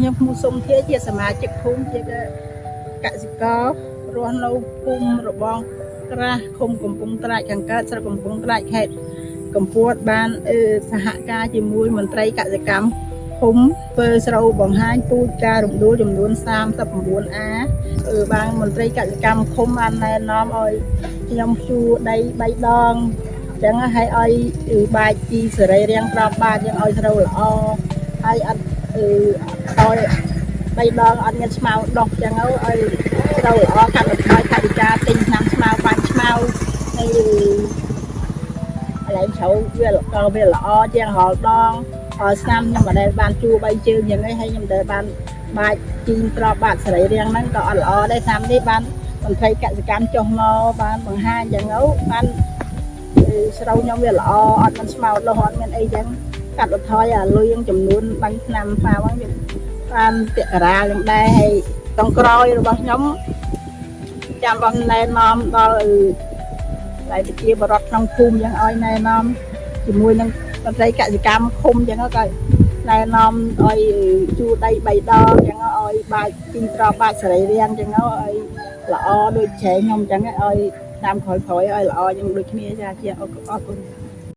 ខ្ញុំមូសុំធាជាសមាជិកភូមិជាកសិកររស់នៅភូមិរបងក្រាស់ឃុំកំពង់ត្រាចខាងកើតស្រុកកំពង់ត្រាចខេត្តកំពតបានសហការជាមួយមន្ត្រីកសិកម្មភូមិធ្វើស្រូវបង្ហាញពូជការរំដួលចំនួន 39A បានមន្ត្រីកសិកម្មឃុំបានណែនាំឲ្យខ្ញុំជួដី3ដងអញ្ចឹងឲ្យបាច់ពីសរីរាង្គប្របបាតយើងឲ្យស្រូវល្អហើយអត់ឲ្យ3ដងអត់មានស្មៅដុះអញ្ចឹងឲ្យស្រូវល្អកាត់បន្ថយថវិកាទិញថ្នាំស្មៅបាញ់ស្មៅហើយកន្លែងជ្រៅវាល្អជាងរាល់ដងហើយស្នាមខ្ញុំមិនដែលបានជួ3ជើងយ៉ាងនេះហើយខ្ញុំដែលបានបាច់ជីងប្របបាតសរីរាង្គហ្នឹងក៏អត់ល្អដែរតាមនេះបានមន្ត្រីកសិកម្មចុះមកបានបង្ហាញយ៉ាងទៅបានស្រូវខ្ញុំវាល្អអត់មានស្មៅដុះអត់មានអីចឹងកាត់បន្ថយអាលុយចំនួនបាញ់ថ្នាំហ្វាហ្នឹងបានពាក់ការាលយ៉ាងដែរហើយតង់ក្រោយរបស់ខ្ញុំចាំបងណែនាំដល់តែប្រជាបរតក្នុងភូមិយ៉ាងឲ្យណែនាំជាមួយនឹងមន្ត្រីកសិកម្មឃុំចឹងក៏ណែនាំឲ្យជួដី3ដងចឹងឲ្យបាច់ពីប្របបាច់សរីរាង្គចឹងឲ្យល្អដូចចែខ្ញុំចឹងឲ្យតាមក្រោយឲ្យល្អចឹងដូចគ្នាចាជាអរគុណ